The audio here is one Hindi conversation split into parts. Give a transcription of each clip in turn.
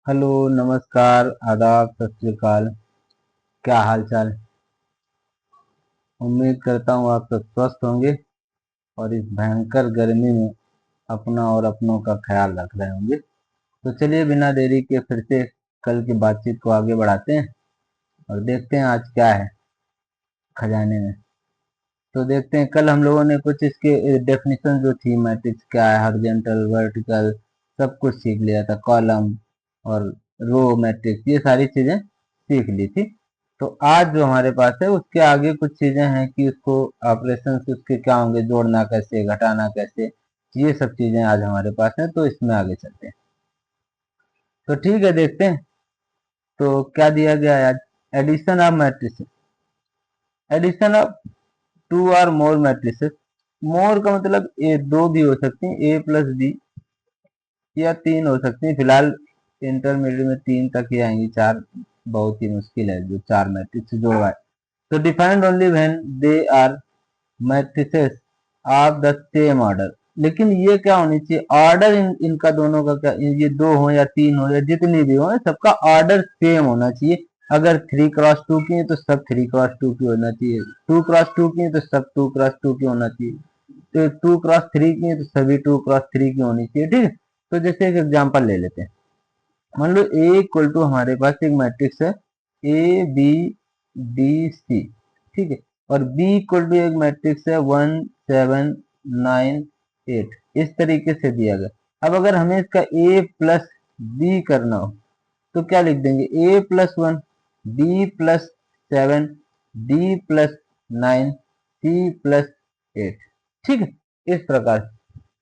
हेलो, नमस्कार, आदाब, सत श्री अकाल। क्या हाल चाल। उम्मीद करता हूँ आप सब स्वस्थ होंगे और इस भयंकर गर्मी में अपना और अपनों का ख्याल रख रहे होंगे। तो चलिए बिना देरी के फिर से कल की बातचीत को आगे बढ़ाते हैं और देखते हैं आज क्या है खजाने में। तो देखते हैं, कल हम लोगों ने कुछ इसके डेफिनेशन जो थी, मैट्रिक्स क्या है, हॉरिजॉन्टल, वर्टिकल, सब कुछ सीख लिया था। कॉलम और रो मैट्रिक्स, ये सारी चीजें सीख ली थी। तो आज जो हमारे पास है उसके आगे कुछ चीजें हैं कि उसको ऑपरेशन उसके क्या होंगे, जोड़ना कैसे, घटाना कैसे, ये सब चीजें आज हमारे पास हैं। तो इसमें आगे चलते हैं। तो ठीक है, देखते हैं। तो क्या दिया गया है आज? Addition of matrix. Addition of two or more matrices. More का मतलब ए, दो भी हो सकती हैं, ए प्लस बी, या तीन हो सकती हैं। फिलहाल इंटरमीडिएट में तीन तक ही आएंगी, चार बहुत ही मुश्किल है जो चार मैट्रिक्स जोड़वाए। तो defined only when they are matrices of the same order. लेकिन ये क्या होनी चाहिए, ऑर्डर इनका दोनों का क्या, ये दो हो या तीन हो या जितनी भी हो, सबका ऑर्डर सेम होना चाहिए। अगर 3x2 की है तो सब 3x2 की होना चाहिए, 2x2 की है तो सब 2x2 की होना चाहिए, तो 2x3 की है तो सभी 2x3 की होनी चाहिए। ठीक है। तो जैसे एक एग्जांपल ले लेते हैं। मान लो ए इक्वल टू, हमारे पास एक मैट्रिक्स है ए बी डी सी। ठीक है। और बी इक्वल टू एक मैट्रिक्स है 1 7 9 8, इस तरीके से दिया गया। अब अगर हमें इसका ए प्लस बी करना हो तो क्या लिख देंगे, A plus 1, B plus 7, D plus 9, C plus 8। ठीक है। इस प्रकार से,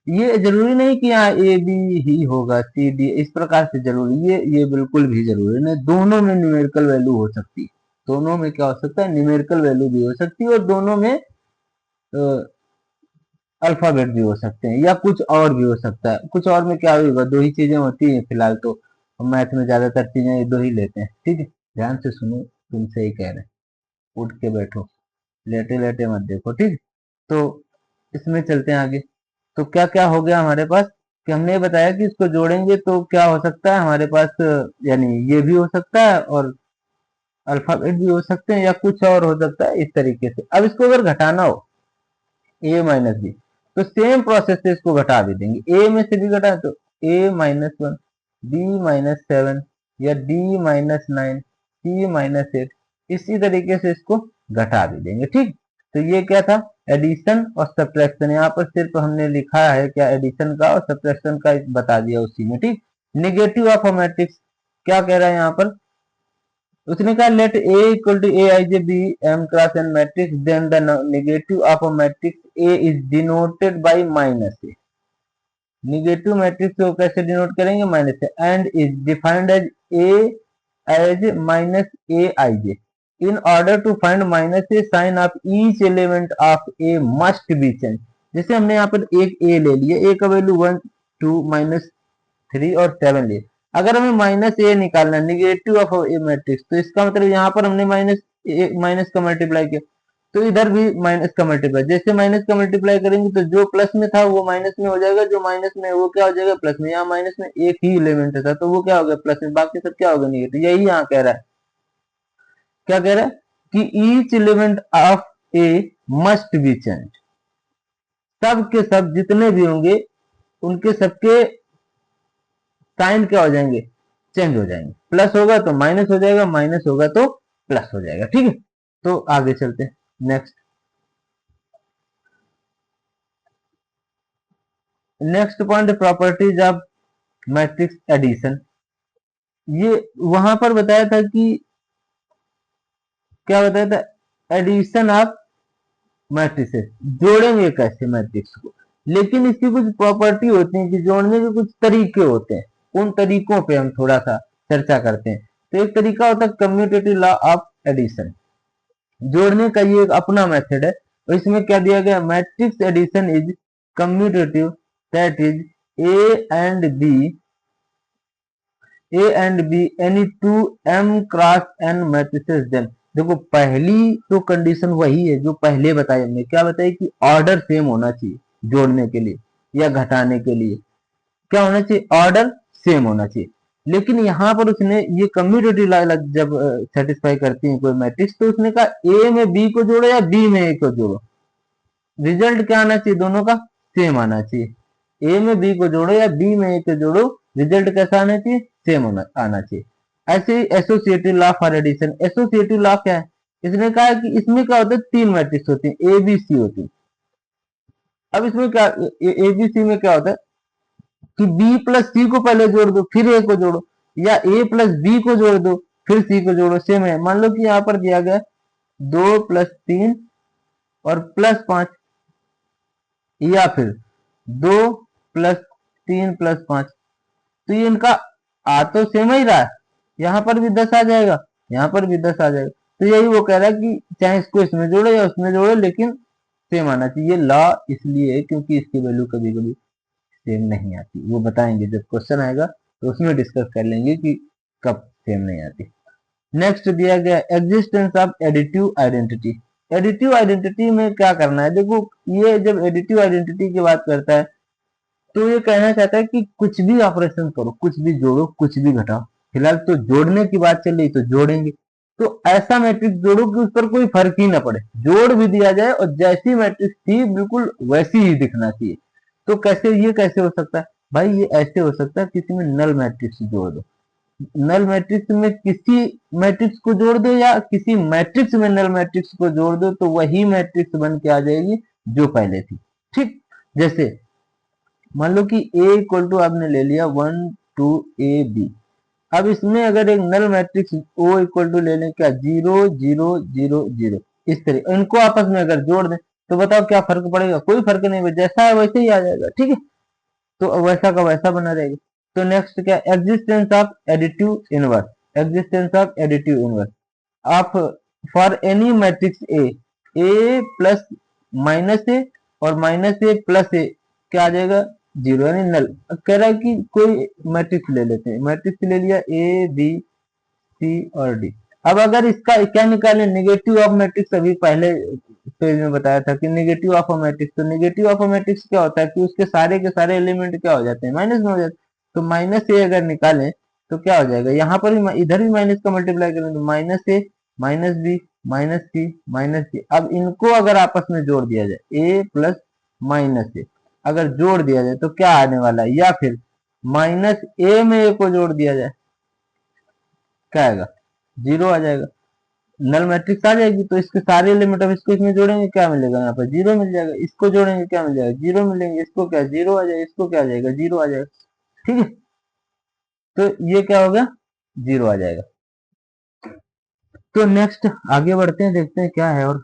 ये जरूरी नहीं कि यहाँ ए बी ही होगा, सी डी इस प्रकार से जरूरी, ये बिल्कुल भी जरूरी नहीं। दोनों में न्यूमेरिकल वैल्यू हो सकती है। दोनों में क्या हो सकता है, न्यूमेरिकल वैल्यू भी हो सकती है, और दोनों में अल्फाबेट भी हो सकते हैं, या कुछ और भी हो सकता है। कुछ और में क्या होगा, दो ही चीजें होती हैं फिलहाल तो। मैथ में ज्यादातर चीजें ये दो ही लेते हैं। ठीक है। ध्यान से सुनो, तुम सही कह रहे हैं। उठ के बैठो, लेटे लेटे मत देखो। ठीक है? तो इसमें चलते हैं आगे। तो क्या क्या हो गया हमारे पास, कि हमने ये बताया कि इसको जोड़ेंगे तो क्या हो सकता है हमारे पास, यानी ये भी हो सकता है और अल्फाबेट भी हो सकते हैं, या कुछ और हो सकता है, इस तरीके से। अब इसको अगर घटाना हो, ए माइनस बी, तो सेम प्रोसेस से इसको घटा भी देंगे। ए में से भी घटा तो A-1, B-7, या D-9, C-8, इसी तरीके से इसको घटा भी देंगे। ठीक। तो ये क्या था, एडिशन और सब्ट्रैक्शन। यहाँ पर सिर्फ हमने लिखा है क्या, एडिशन का और सब्ट्रैक्शन का बता दिया उसी में। ठीक। निगेटिव ऑफ अ मैट्रिक्स, क्या कह रहा है यहाँ पर, उसने कहा let A equal to A I J be M cross N matrix, then the negative of a matrix A is denoted by minus A. Negative matrix को कैसे डिनोट करेंगे, माइनस से, and is defined as A as minus A I J. In order to find minus A, sign of each element of A must be change. जैसे हमने यहाँ पर एक ए ले लिया, ए का वैल्यू 1 2 -3 और 7 लिए। अगर हमें माइनस ए निकालना है, निगेटिव ऑफ ए मैट्रिक्स, तो इसका मतलब यहाँ पर हमने माइनस का मल्टीप्लाई किया, तो इधर भी माइनस का मल्टीप्लाई। जैसे माइनस का मल्टीप्लाई करेंगे तो जो प्लस में था वो माइनस में हो जाएगा, जो माइनस में वो क्या हो जाएगा, प्लस में। यहाँ माइनस में एक ही एलिमेंट था तो वो क्या हो गया, प्लस में, बाकी सब क्या होगा, निगेटिव। यही यहाँ कह रहा है। क्या कह रहा है कि each element of A must be change. सब के सब जितने भी होंगे उनके सबके साइन क्या हो जाएंगे, चेंज हो जाएंगे। प्लस होगा तो माइनस हो जाएगा, माइनस होगा तो प्लस हो जाएगा। ठीक है। तो आगे चलते हैं, next. Next point, properties of matrix addition. ये वहां पर बताया था कि, क्या बताया था, एडिशन ऑफ मैट्रिसेस, जोड़ेंगे कैसे मैट्रिक्स को। लेकिन इसकी कुछ प्रॉपर्टी होती है कि जोड़ने के कुछ तरीके होते हैं, उन तरीकों पे हम थोड़ा सा चर्चा करते हैं। तो एक तरीका होता है कम्यूटेटिव लॉ ऑफ एडिशन। जोड़ने का ये एक अपना मेथड है। और इसमें क्या दिया गया, matrix addition is commutative, that is A and B, A and B any two M cross N matrices then. देखो, पहली तो कंडीशन वही है जो पहले बताई हमने। क्या बताई कि ऑर्डर सेम होना चाहिए जोड़ने के लिए या घटाने के लिए। क्या होना चाहिए, ऑर्डर सेम होना चाहिए। लेकिन यहाँ पर उसने ये कम्यूटेटिव जब सेटिस्फाई करती है कोई मैट्रिक्स, तो उसने कहा ए में बी को जोड़ो या बी में ए को जोड़ो, रिजल्ट क्या आना चाहिए, दोनों का सेम आना चाहिए। ए में बी को जोड़ो या बी में ए को जोड़ो, रिजल्ट कैसा आना चाहिए, सेम आना चाहिए। ऐसे ही associative law for addition, associative law क्या है, इसने कहा है कि इसमें क्या होता है, तीन मैट्रिक्स होती है, ए बी सी होती है। अब इसमें क्या, ए बी सी में क्या होता है कि बी प्लस सी को पहले जोड़ दो फिर ए को जोड़ो, या ए प्लस बी को जोड़ दो फिर सी को जोड़ो, सेम है। मान लो कि यहाँ पर दिया गया 2+3 और +5, या फिर 2+3+5, तो ये इनका आ तो सेम ही रहा है, यहाँ पर भी 10 आ जाएगा, यहाँ पर भी 10 आ जाएगा। तो यही वो कह रहा है कि चाहे इसको इसमें जोड़ो या उसमें जोड़ो, लेकिन सेम आना चाहिए। ये लॉ इसलिए है क्योंकि इसकी वैल्यू कभी कभी सेम नहीं आती, वो बताएंगे जब क्वेश्चन आएगा, तो उसमें डिस्कस कर लेंगे कि कब सेम नहीं आती। नेक्स्ट दिया गया existence of additive identity. Additive identity में क्या करना है, देखो ये जब एडिटिव आइडेंटिटी की बात करता है तो ये कहना चाहता है कि कुछ भी ऑपरेशन करो, कुछ भी जोड़ो, कुछ भी घटाओ, फिलहाल तो जोड़ने की बात चल रही तो जोड़ेंगे, तो ऐसा मैट्रिक्स जोड़ो कि उस पर कोई फर्क ही ना पड़े, जोड़ भी दिया जाए और जैसी मैट्रिक्स थी बिल्कुल वैसी ही दिखना चाहिए। तो कैसे, ये कैसे हो सकता है भाई, ये ऐसे हो सकता है किसी में नल मैट्रिक्स जोड़ दो, नल मैट्रिक्स में किसी मैट्रिक्स को जोड़ दो या किसी मैट्रिक्स में नल मैट्रिक्स को जोड़ दो, तो वही मैट्रिक्स बन के आ जाएगी जो पहले थी। ठीक, जैसे मान लो कि A इक्वल टू आपने ले लिया 1 2 A B, अब इसमें अगर एक null matrix O equal to ले लें क्या 0 0 0 0, इस तरह इनको आपस में अगर जोड़ दें तो बताओ क्या फर्क पड़ेगा, कोई फर्क नहीं, जैसा है वैसे ही आ जाएगा। ठीक है, तो वैसा का वैसा बना रहेगा। तो नेक्स्ट क्या, existence of additive inverse, existence of additive inverse of for any matrix A plus minus A और माइनस ए प्लस ए, क्या आ जाएगा, 0, यानी नल। अब कह रहा है कि कोई मैट्रिक्स ले लेते हैं, मैट्रिक्स ले लिया ए बी सी और डी। अब अगर इसका क्या निकालें, नेगेटिव ऑफ मैट्रिक्स, अभी पहले पेज में बताया था कि नेगेटिव ऑफ अ मैट्रिक्स, तो नेगेटिव ऑफ अ मैट्रिक्स क्या होता है कि उसके सारे के सारे एलिमेंट क्या हो जाते हैं, माइनस में हो जाते हैं। तो माइनस ए अगर निकालें तो क्या हो जाएगा, यहाँ पर भी इधर भी माइनस का मल्टीप्लाई करें तो माइनस ए माइनस बी माइनस सी माइनस सी। अब इनको अगर आपस में जोड़ दिया जाए ए प्लस माइनस ए अगर जोड़ दिया जाए तो क्या आने वाला है, या फिर माइनस ए में ए को जोड़ दिया जाए क्या आएगा, 0 आ जाएगा, नल मैट्रिक्स आ जाएगी। तो इसके सारे एलिमेंट अब इसको इसमें जोड़ेंगे क्या मिलेगा, यहाँ पर 0 मिल जाएगा, इसको जोड़ेंगे क्या मिल जाएगा, 0 मिलेंगे, इसको क्या 0 आ जाएगा, इसको क्या आ जाएगा 0 आ जाएगा। ठीक है, तो ये क्या हो गया, 0 आ जाएगा। तो नेक्स्ट आगे बढ़ते हैं, देखते हैं क्या है। और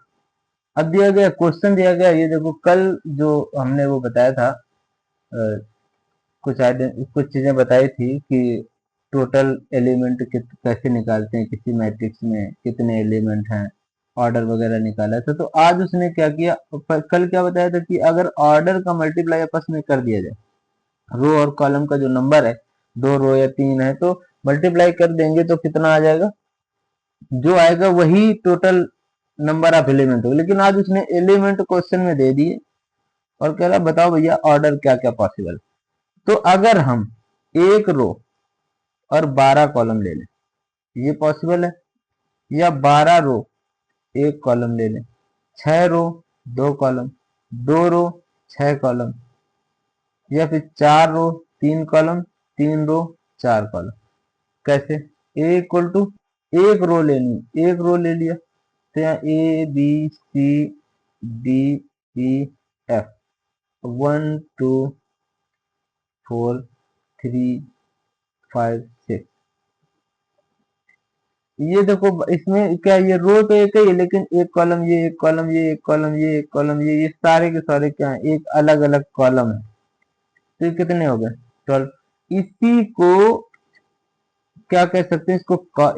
अब दिया गया क्वेश्चन दिया गया, ये देखो कल जो हमने वो बताया था, कुछ चीजें बताई थी कि टोटल एलिमेंट कैसे निकालते हैं, किसी मैट्रिक्स में कितने एलिमेंट हैं, ऑर्डर वगैरह निकाला था। तो आज उसने क्या किया, कल क्या बताया था कि अगर ऑर्डर का मल्टीप्लाई आपस में कर दिया जाए, रो और कॉलम का जो नंबर है, 2 रो या 3 है, तो मल्टीप्लाई कर देंगे तो कितना आ जाएगा, जो आएगा वही टोटल नंबर ऑफ एलिमेंट होगा। लेकिन आज उसने एलिमेंट क्वेश्चन में दे दिए और कह रहा बताओ भैया ऑर्डर क्या क्या पॉसिबल। तो अगर हम एक रो और 12 कॉलम ले लें, ये पॉसिबल है, या 12 रो 1 कॉलम ले लें, 6 रो 2 कॉलम, 2 रो 6 कॉलम, या फिर 4 रो 3 कॉलम, 3 रो 4 कॉलम। कैसे, ए इक्वल टू एक रो लेनी, एक रो ले लिया तो यहाँ A B C D E F 1 2 4 3 5 6, ये देखो इसमें क्या, ये रो तो एक ही है लेकिन एक कॉलम ये, एक कॉलम ये, एक कॉलम ये, एक कॉलम ये सारे के सारे क्या है, एक अलग अलग कॉलम है। तो ये कितने हो गए 12। इसी को क्या कह सकते हैं,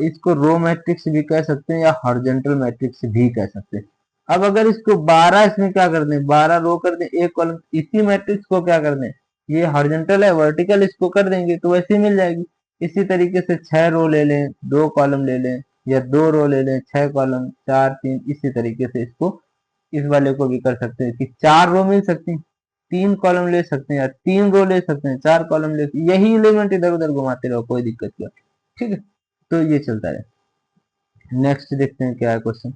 इसको रो मैट्रिक्स भी कह सकते हैं या हॉरिजॉन्टल मैट्रिक्स भी कह सकते हैं। अब अगर इसको 12 इसमें क्या कर दें, 12 रो कर दें, एक कॉलम, इसी मैट्रिक्स को क्या कर दें, ये हॉरिजॉन्टल है वर्टिकल, इसको कर देंगे तो वैसे ही मिल जाएगी। इसी तरीके से 6 रो ले लें, 2 कॉलम ले लें, या 2 रो ले लें 6 कॉलम 4 3, इसी तरीके से इसको इस वाले को भी कर सकते हैं कि 4 रो मिल सकती, 3 कॉलम ले सकते हैं या 3 रो ले सकते हैं, 4 कॉलम ले, यही एलिमेंट इधर उधर घुमाते रहो, कोई दिक्कत नहीं। ठीक है, तो ये चलता है। नेक्स्ट देखते हैं क्या है क्वेश्चन।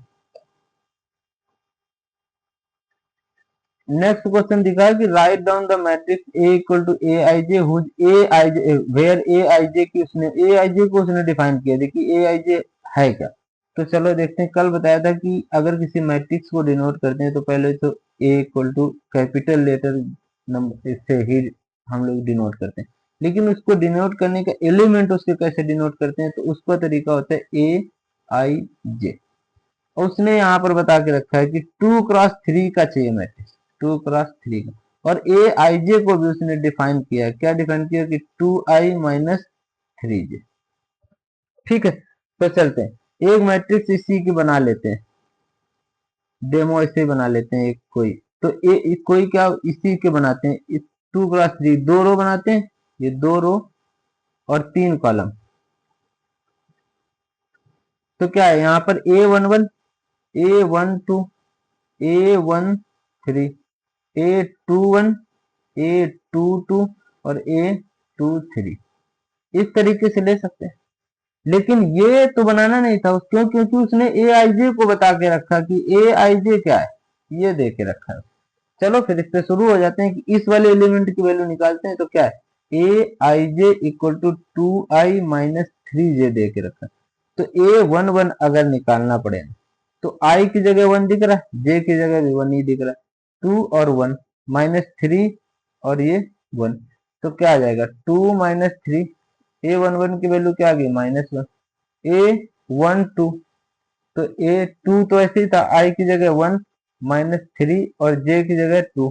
नेक्स्ट क्वेश्चन दिखा है कि write down the matrix A equal to A I J whose A I J where A I J की उसने ए आई जे को उसने डिफाइन किया। देखिए ए आई जे है क्या, तो चलो देखते हैं। कल बताया था कि अगर किसी मैट्रिक्स को डिनोट करते हैं तो पहले तो A equal to capital letter number से ही हम लोग डिनोट करते हैं, लेकिन उसको डिनोट करने का एलिमेंट उसके कैसे डिनोट करते हैं, तो उसका तरीका होता है ए आई जे। उसने यहाँ पर बता के रखा है कि 2x3 का चाहिए मैट्रिक्स, 2x3 का। और ए आई जे को भी उसने डिफाइन किया है, क्या डिफाइन किया कि 2i माइनस 3j। ठीक है, तो चलते हैं एक मैट्रिक्स इसी की बना लेते हैं, डेमो ऐसे ही बना लेते हैं एक कोई। तो कोई क्या इसी के बनाते हैं, 2x3 दो रो बनाते हैं, ये 2 रो और 3 कॉलम। तो क्या है यहाँ पर A11 A12 A13 A21 A22 और A23 इस तरीके से ले सकते हैं। लेकिन ये तो बनाना नहीं था क्यों, क्योंकि उसने ए आई जे को बता के रखा कि ए आई जे क्या है, ये दे के रखा है। चलो फिर इससे शुरू हो जाते हैं कि इस वाले एलिमेंट की वैल्यू निकालते हैं। तो क्या है A I J equal to 2i minus 3j दे के रखा है। तो A11 अगर निकालना पड़े तो i की जगह 1 दिख रहा है, j की जगह भी 1 ही दिख रहा है। 2 और 1 माइनस 3 और ये 1, तो क्या आ जाएगा 2 माइनस 3। A11 की वैल्यू क्या आ गई -1। A12 तो A2 तो ऐसे ही था, i की जगह 1 माइनस 3 और j की जगह 2,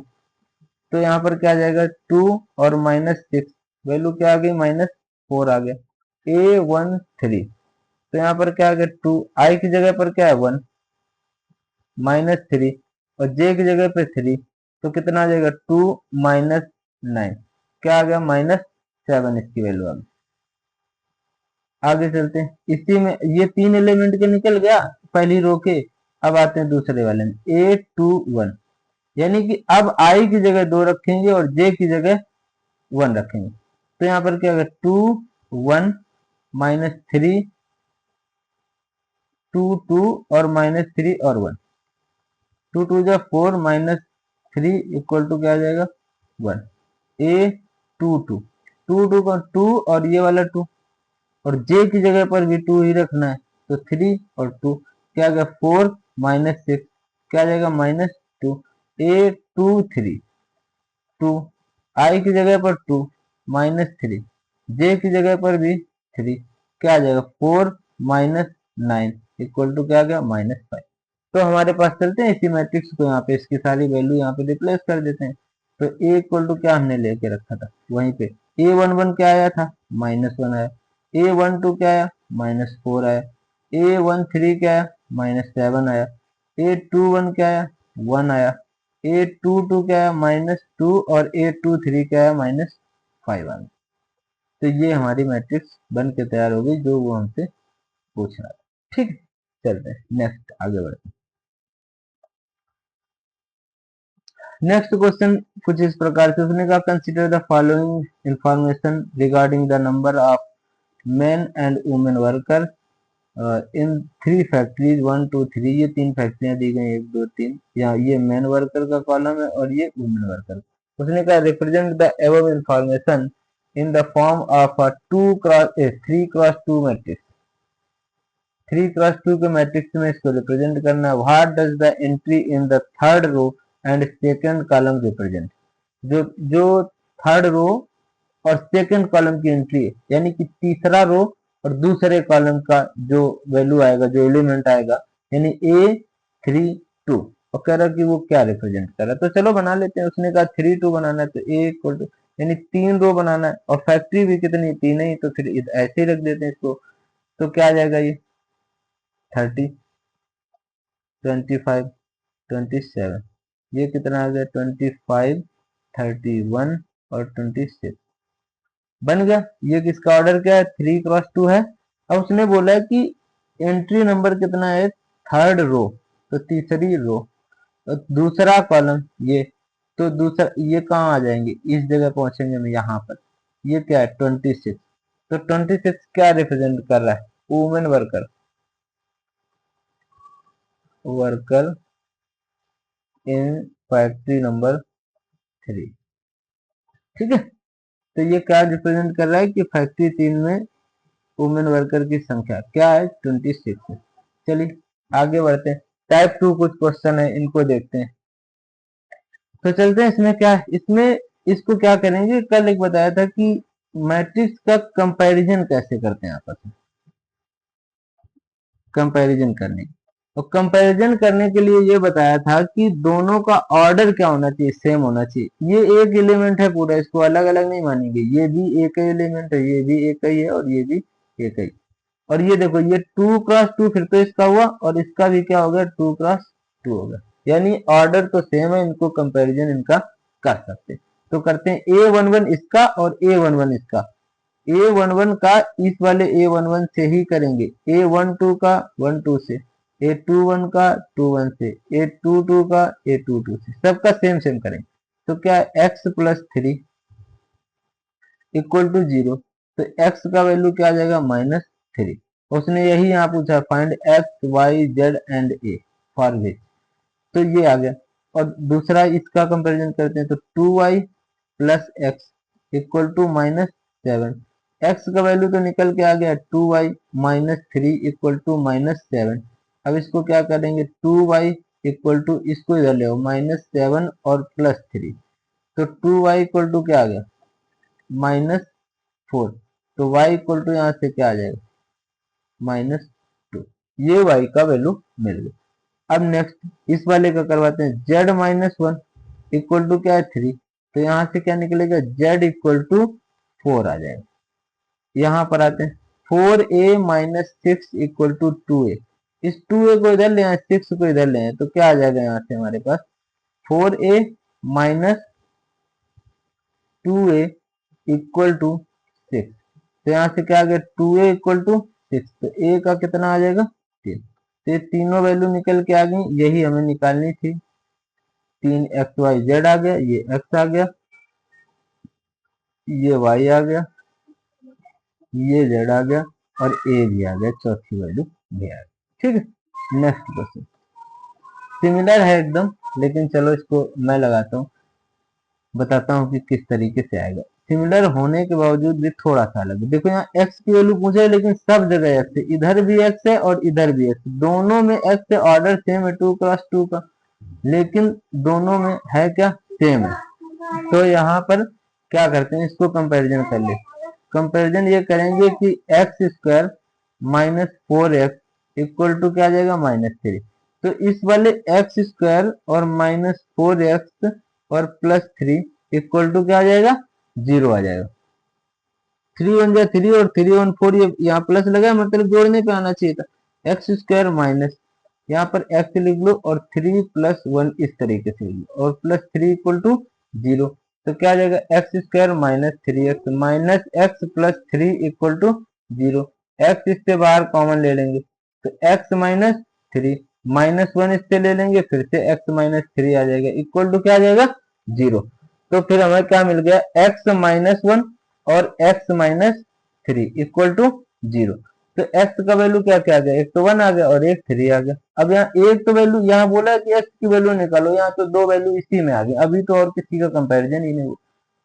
तो यहाँ पर क्या आ जाएगा 2 और -6, वैल्यू क्या आ गई -4 आ गया। A13 तो यहाँ पर क्या आ गया 2, i की जगह पर क्या है 1 -3 और j की जगह पे 3, तो कितना आ जाएगा 2 माइनस 9, क्या आ गया -7 इसकी वैल्यू आ गई। आगे चलते हैं, इसी में ये 3 एलिमेंट के निकल गया पहली रो के। अब आते हैं दूसरे वाले में A21, यानी कि अब i की जगह 2 रखेंगे और j की जगह 1 रखेंगे। तो यहाँ पर क्या होगा 2 1 -3 2 2 और -3 और 1, 2 2 जा 4 -3 इक्वल टू क्या आ जाएगा 1। A22 2 2 का 2 और ये वाला 2 और j की जगह पर भी 2 ही रखना है, तो 3 और 2 क्या आ गया 4 -6, क्या आ जाएगा -2। A23 2 i की जगह पर 2 -3 j की जगह पर भी 3, क्या आ जाएगा 4 -9 इक्वल टू क्या आ गया -5। तो हमारे पास चलते हैं इसी मैट्रिक्स को, यहाँ पे इसकी सारी वैल्यू यहाँ पे रिप्लेस कर देते हैं। तो a इक्वल टू क्या हमने लेके रखा था वहीं पे, A11 क्या आया था -1 आया, A12 क्या आया -4 आया, A13 क्या आया -7 आया, A21 क्या आया 1 आया, A22 क्या है -2 और A23 क्या है -5 आ गया। तो ये हमारी मैट्रिक्स बन के तैयार हो गई जो वो हमसे पूछ रहा था। ठीक है, चलते हैं नेक्स्ट आगे बढ़ते हैं। नेक्स्ट क्वेश्चन कुछ इस प्रकार से उसने कहा consider the following information regarding the number of main and women worker in 3 factories 1 2 3, ये 3 फैक्ट्रियां दी गई 1 2 3, यहाँ ये मैन वर्कर का कॉलम है और ये वुमेन वर्कर। उसने कहा represent the above information in the form of a 3x2 matrix. 3x2 के मैट्रिक्स में इसको रिप्रेजेंट करना है। What does the entry in the third row and second column represent. जो जो थर्ड रो और सेकंड कॉलम की एंट्री है, यानी कि तीसरा रो और दूसरे कॉलम का जो वैल्यू आएगा, जो एलिमेंट आएगा, यानी A32, और कह रहा कि वो क्या रिप्रेजेंट कर रहा है। तो चलो बना लेते हैं। उसने कहा 3 2 बनाना है तो A इक्वल टू यानी 3 रो बनाना है और फैक्ट्री भी कितनी 3 ही, तो फिर ऐसे ही रख देते हैं इसको। तो क्या आ जाएगा ये 30 25 27, ये कितना आ गया 25 31 और 26 बन गया। ये किसका ऑर्डर क्या है 3x2 है। अब उसने बोला है कि एंट्री नंबर कितना है थर्ड रो, तो तीसरी रो, तो दूसरा कॉलम ये तो दूसरा ये कहाँ आ जाएंगे, इस जगह पहुंचेंगे हम यहाँ पर। ये क्या है 26, तो 26 क्या रिप्रेजेंट कर रहा है, women worker, worker in factory number 3। ठीक है, तो ये क्या रिप्रेजेंट कर रहा है कि फैक्ट्री 3 में वुमेन वर्कर की संख्या क्या है 26 है। चलिए आगे बढ़ते हैं, टाइप 2 कुछ क्वेश्चन है, इनको देखते हैं। तो चलते हैं, इसमें क्या है, इसमें इसको क्या करेंगे, कल एक बताया था कि मैट्रिक्स का कंपैरिजन कैसे करते हैं आपस में, कंपैरिजन करने, तो कंपैरिजन करने के लिए ये बताया था कि दोनों का ऑर्डर क्या होना चाहिए, सेम होना चाहिए। ये एक एलिमेंट है पूरा, इसको अलग अलग नहीं मानेंगे, ये भी एक ही एलिमेंट है, ये भी एक ही है और ये भी एक ही। और ये देखो ये 2x2 फिर तो इसका हुआ और इसका भी क्या हो गया 2x2 हो गया, यानी ऑर्डर तो सेम है, इनको कंपैरिजन इनका कर सकते। तो करते हैं A11 इसका और A11 इसका, A11 का इस वाले A11 से ही करेंगे, A12 का 12 से, A21 का 21 से, A22 का A22 से, सबका सेम सेम करेंगे। तो क्या x प्लस 3 इक्वल टू 0, तो x का वैल्यू क्या आ जाएगा -3। उसने यही यहाँ पूछा find x y z and a for which, तो ये आ गया। और दूसरा इसका कंपैरिजन करते हैं, तो 2y plus x equal to -7, x का वैल्यू तो निकल के आ गया 2y -3 इक्वल टू -7। अब इसको क्या करेंगे 2y इक्वल टू, इसको इधर ले आओ -7 और +3, तो 2y इक्वल टू क्या आ गया -4, तो y इक्वल टू यहाँ से क्या आ जाएगा -2, ये y का वैल्यू मिल गया। अब नेक्स्ट इस वाले का करवाते हैं, z-1 इक्वल टू क्या है 3, तो यहाँ से क्या निकलेगा z इक्वल टू 4 आ जाएगा। यहाँ पर आते हैं 4a - 6 इक्वल टू 2a, इस 2a को इधर ले आए 6 को इधर ले आए, तो क्या आ जाएगा यहाँ से हमारे पास 4a - 2a इक्वल टू 6, तो यहाँ से क्या आ गया 2a इक्वल टू 6, तो a का कितना आ जाएगा 3, तो ये तीनों वैल्यू निकल के आ गई, यही हमें निकालनी थी। 3xyz आ गया, ये x आ गया, ये y आ गया, ये z आ गया और a भी आ गया, चौथी वैल्यू भी आ गई। ठीक है, नेक्स्ट क्वेश्चन सिमिलर है एकदम, लेकिन चलो इसको मैं लगाता हूँ, बताता हूँ कि किस तरीके से आएगा। सिमिलर होने के बावजूद भी थोड़ा सा अलग है। देखो यहाँ x की वैल्यू पूछा है, लेकिन सब जगह x है, इधर भी x है और इधर भी x, दोनों में x है, ऑर्डर सेम है 2x2 का, लेकिन दोनों में है क्या सेम है। तो यहाँ पर क्या करते हैं, इसको कंपैरिजन कर ले, कंपैरिजन ये करेंगे कि x² -4x इक्वल टू क्या आ जाएगा -3, तो इस वाले x² और -4x और +3 इक्वल टू क्या आ जाएगा 0 आ जाएगा। 3 1 जा 3 और 3 1 4, ये यहाँ प्लस लगा है, मतलब जोड़ने पे आना चाहिए था, x² माइनस, यहाँ पर x लिख लो और 3 + 1 इस तरीके से लिख लो और +3 इक्वल टू 0, तो क्या आ जाएगा x² - 3x minus x + 3 equal to 0, x इससे बाहर कॉमन ले लेंगे, तो x - 3 -1 इससे ले लेंगे, फिर से x - 3 आ जाएगा इक्वल टू क्या आ जाएगा 0। तो फिर हमें क्या मिल गया x - 1 और x - 3 इक्वल टू 0, तो x का वैल्यू क्या क्या आ गया, एक तो 1 आ गया और एक 3 आ गया। अब यहाँ एक तो वैल्यू, यहाँ बोला है कि x की वैल्यू निकालो, यहाँ तो दो वैल्यू इसी में आ गई, अभी तो और किसी का कंपैरिजन ही नहीं हुआ।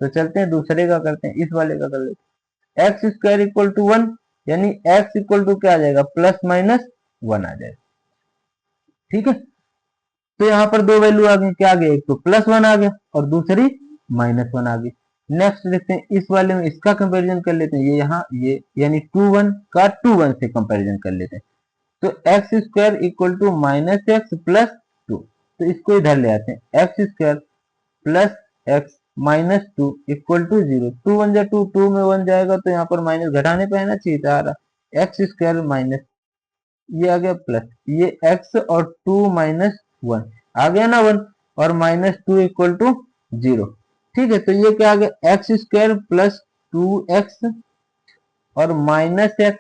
तो चलते हैं दूसरे का करते हैं, इस वाले का कर लेते हैं, x² इक्वल टू 1, यानी x इक्वल टू क्या आ जाएगा +-1 आ जाएगा। ठीक है, तो यहाँ पर दो वैल्यू आ गई, क्या आ गया, एक तो +1 आ गया और दूसरी -1 आ गई। नेक्स्ट देखते हैं इस वाले में, इसका कंपैरिजन कर लेते हैं, ये यहाँ ये यानी 2 1 का 2 1 से कंपैरिजन कर लेते हैं, तो x² इक्वल टू -x + 2, तो इसको इधर ले आते हैं, x² + x -2 इक्वल टू 0, 2 1 जा 2, 2 में 1 जाएगा तो यहाँ पर माइनस घटाने पे आना चाहिए था, आ रहा x² माइनस, ये आ गया प्लस, ये x और 2 - 1 आ गया ना 1 और -2 इक्वल टू 0। ठीक है, तो ये क्या आ गया x² + 2x और -x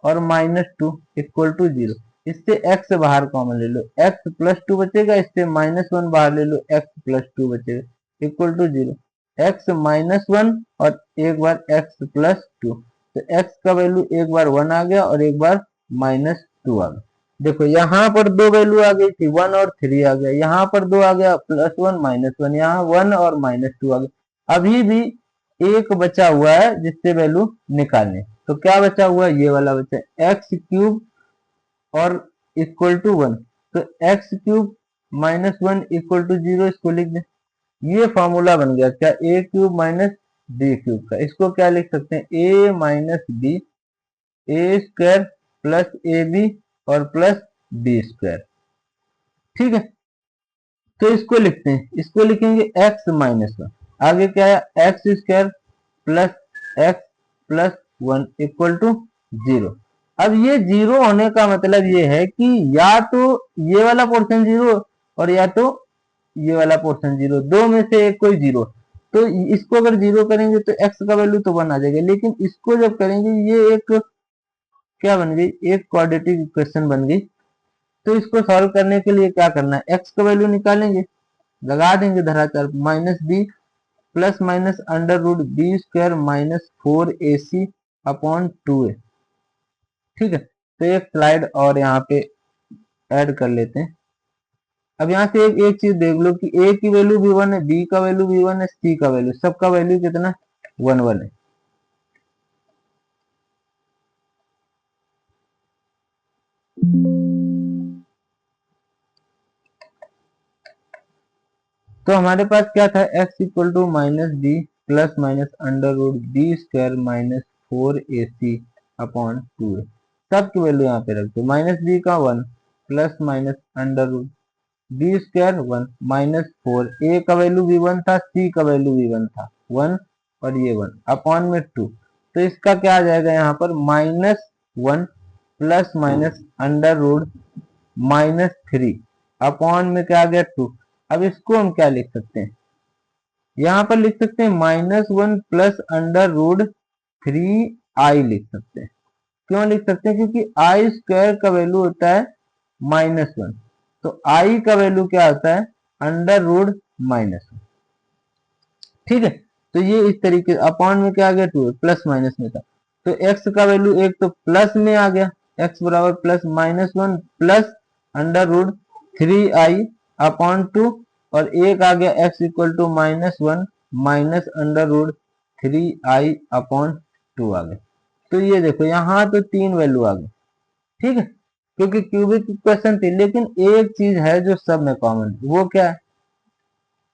और -2 इक्वल टू 0, इससे x बाहर कॉमन ले लो, x प्लस टू बचेगा, इससे -1 बाहर ले लो, x प्लस टू बचेगा इक्वल टू 0। x -1 और एक बार x प्लस टू, तो x का वैल्यू एक बार 1 आ गया और एक बार -2 आ गया। देखो यहाँ पर दो वैल्यू आ गई थी, 1 और 3 आ गया, यहाँ पर दो आ गया, +1 -1, यहाँ 1 और -2 आ गया। अभी भी एक बचा हुआ है जिससे वैल्यू निकालने, तो क्या बचा हुआ है, ये वाला बचा है, एक्स क्यूब और इक्वल टू 1, तो एक्स क्यूब -1 इक्वल टू 0, इसको लिख दें। ये फॉर्मूला बन गया क्या, A cube minus B cube का। इसको क्या लिख सकते हैं, A minus B, A square plus A B और प्लस बी स्क्वायर। ठीक है, तो इसको लिखते हैं, इसको लिखेंगे x -1, आगे क्या है, x square plus x plus 1 equal to 0। अब ये 0 होने का मतलब ये है कि या तो ये वाला पोर्शन 0 और या तो ये वाला पोर्शन 0, दो में से एक कोई 0। तो इसको अगर 0 करेंगे तो x का वैल्यू तो 1 आ जाएगा, लेकिन इसको जब करेंगे ये एक क्या बन गई, एक क्वाड्रेटिक इक्वेशन बन गई। तो इसको सॉल्व करने के लिए क्या करना है, x का वैल्यू निकालेंगे, लगा देंगे धरातल, -b plus minus under root B square -4ac upon 2a। ठीक है, तो एक स्लाइड और यहाँ पे ऐड कर लेते हैं। अब यहाँ से एक चीज देख लो कि a की वैल्यू भी 1 है, b का वैल्यू भी 1 है, c का वैल्यू, सबका वैल्यू कितना 1 1 है। तो हमारे पास क्या था, x equal to -b plus minus under root B square -4ac upon 2a। सबकी वैल्यू यहाँ पे रख दो, -b का 1 plus minus under root B square 1 -4, a का वैल्यू भी 1 था, c का वैल्यू भी 1 था, 1 और ये 1 अपॉन में 2। तो इसका क्या आ जाएगा यहाँ पर, -1 plus minus under root -3 upon में क्या आ गया 2। अब इसको हम क्या लिख सकते हैं, यहाँ पर लिख सकते हैं -1 प्लस अंडर रूट 3i लिख सकते हैं। क्यों लिख सकते हैं, क्योंकि आई स्क्वायर का वैल्यू होता है -1, तो आई का वैल्यू क्या होता है, अंडर रूट -1। ठीक है, तो ये इस तरीके अपॉन में क्या आ गया 2, प्लस माइनस में था, तो x का वैल्यू एक तो प्लस में आ गया, x बराबर plus -1 plus under root 3i upon 2, और एक आ गया x equal to -1 minus under root 3i upon 2 आ गया। तो ये देखो यहाँ तो 3 वैल्यू आ गई। ठीक है, क्योंकि क्यूबिक इक्वेशन थी, लेकिन एक चीज है जो सब में कॉमन है, वो क्या है,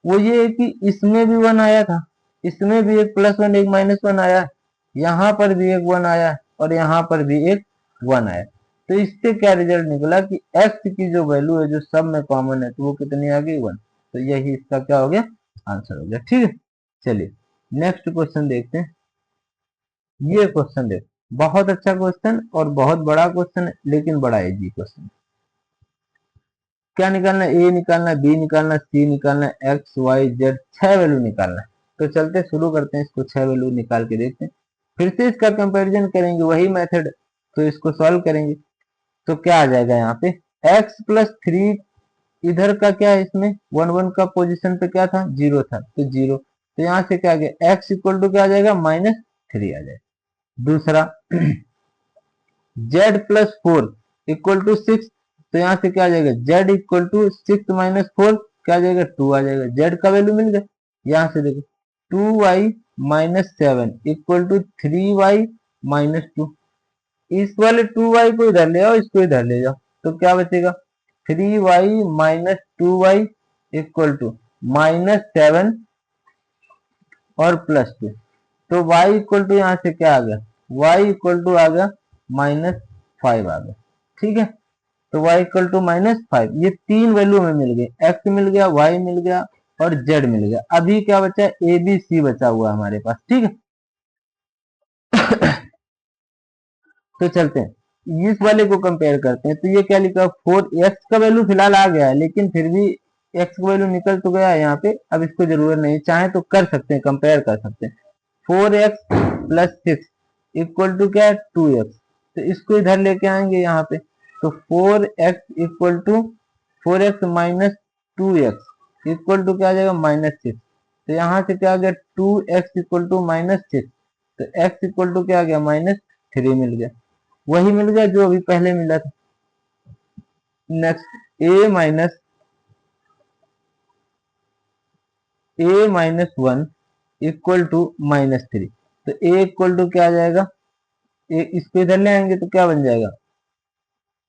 वो ये है कि इसमें भी 1 आया था, इसमें भी एक +1 एक -1 आया, यहाँ पर भी एक 1 आया और यहाँ पर भी एक 1 आया। तो इससे क्या रिजल्ट निकला कि x की जो वैल्यू है जो सब में कॉमन है, तो वो कितनी आ गई 1। तो यही इसका क्या हो गया, आंसर हो गया। ठीक है, चलिए नेक्स्ट क्वेश्चन देखते हैं। ये क्वेश्चन देखो, बहुत अच्छा क्वेश्चन और बहुत बड़ा क्वेश्चन है, लेकिन बड़ा इजी क्वेश्चन। क्या निकालना है, ए निकालना है, बी निकालना है, सी निकालना है, एक्स वाई जेड 6 वैल्यू निकालना है। तो चलते शुरू करते हैं, इसको 6 वैल्यू निकाल के देखते हैं, फिर से इसका कंपैरिजन करेंगे, वही मेथड। तो इसको सॉल्व करेंगे तो क्या आ जाएगा, यहाँ पे x प्लस 3, इधर का क्या है, इसमें 1 1 का पोजीशन पे क्या था, 0 था, तो 0। तो यहाँ से क्या आ गया, x इक्वल टू क्या आ जाएगा, -3 आ जाएगा। दूसरा z प्लस 4 इक्वल टू 6, तो यहाँ से क्या आ जाएगा, z इक्वल टू 6 माइनस 4 क्या आ जाएगा, 2 आ जाएगा। z का वैल्यू मिल गया, यहाँ से देखो 2y minus 7 equal to 3y minus 2। इस वाले 2y को इधर ले आओ, इसको इधर ले जाओ, तो क्या बचेगा, 3y minus 2y equal to -7 और +2। तो y इक्वल टू यहाँ से क्या आ गया, y इक्वल टू आ गया -5 आ गया। ठीक है, तो y इक्वल टू -5, ये 3 वैल्यू में मिल गई, x मिल गया, y मिल गया और z मिल गया। अभी क्या बचा है, a b c बचा हुआ हमारे पास। ठीक है, तो चलते हैं इस वाले को कंपेयर करते हैं। तो ये क्या लिखा, 4x का वैल्यू फिलहाल आ गया है, लेकिन फिर भी x का वैल्यू निकल तो गया है यहाँ पे, अब इसको जरूरत नहीं, चाहे तो कर सकते हैं, कंपेयर कर सकते हैं। 4x प्लस 6 इक्वल टू क्या है, 2x, तो इसको इधर लेके आएंगे यहाँ पे, तो 4x equal to 4x minus 2x equal to क्या आ जाएगा -6। तो यहाँ से क्या आ गया 2x इक्वल टू -6, तो x इक्वल टू क्या आ गया -3 मिल गया, वही मिल गया जो अभी पहले मिला था। Next a minus 1 equal to -3, तो a इक्वल टू क्या आ जाएगा, इसको इधर ले आएंगे तो क्या बन जाएगा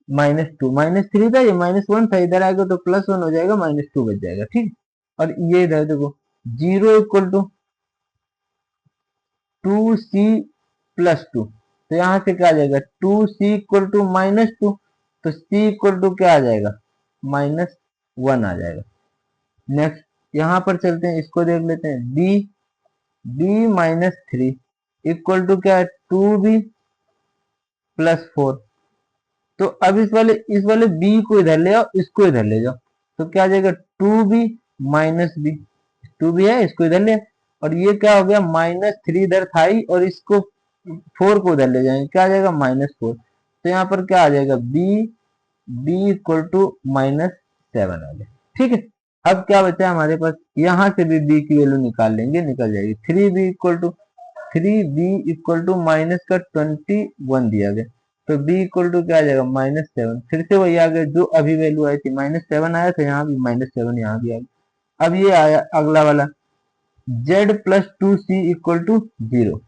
-2, -3 था, ये -1 था, इधर आएगा तो +1 हो जाएगा, -2 बच जाएगा। ठीक, और ये इधर देखो 0 इक्वल टू 2c प्लस 2, तो यहाँ से क्या आ जाएगा 2c इक्वल टू -2, तो c इक्वल टू क्या आ जाएगा -1 आ जाएगा। नेक्स्ट यहाँ पर चलते हैं, इसको देख लेते हैं, b माइनस 3 इक्वल टू क्या है 2b प्लस 4। तो अब इस वाले b को इधर ले आओ, इसको इधर ले जाओ, तो क्या आ जाएगा 2b माइनस b, 2b है, इसको इधर ले, और ये क्या हो गया -3 इधर था ही, और इसको 4 को उधर ले जाएंगे, क्या आ जाएगा -4। तो यहाँ पर क्या आ जाएगा b इक्वल टू -7 आ गया। ठीक है, अब क्या बचा है हमारे पास, यहाँ से भी b की वैल्यू निकाल लेंगे, निकल जाएगी 3b इक्वल टू माइनस का 21 दिया गया, तो b इक्वल टू क्या आ जाएगा -7, फिर से वही आ गया जो अभी वैल्यू आई थी, -7 आया था, यहाँ भी -7 यहाँ भी आ गया। अब ये आया अगला वाला z plus 2c equal to 0,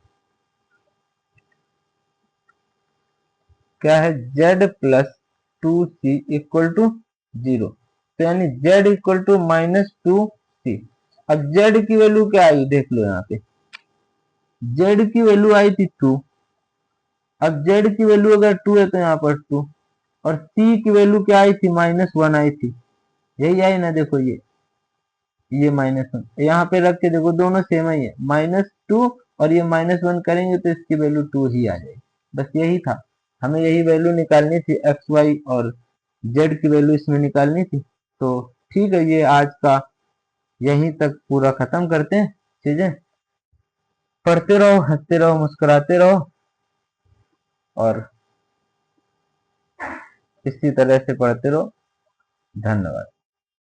क्या है z plus 2c equal to 0, तो यानी z इक्वल टू -2c। अब z की वैल्यू क्या आई देख लो, यहाँ पे z की वैल्यू आई थी 2, अब z की वैल्यू अगर 2 है तो यहाँ पर 2, और c की वैल्यू क्या आई थी -1 आई थी, यही आई ना, देखो ये -1 यहाँ पे रख के देखो, दोनों सेम ही है, -2 और ये -1 करेंगे तो इसकी वैल्यू 2 ही आ जाएगी। बस यही था, हमें यही वैल्यू निकालनी थी, एक्स वाई और जेड की वैल्यू इसमें निकालनी थी। तो ठीक है, ये आज का यहीं तक पूरा खत्म करते हैं चीजें। पढ़ते रहो, हंसते रहो, मुस्कुराते रहो, और इसी तरह से पढ़ते रहो। धन्यवाद।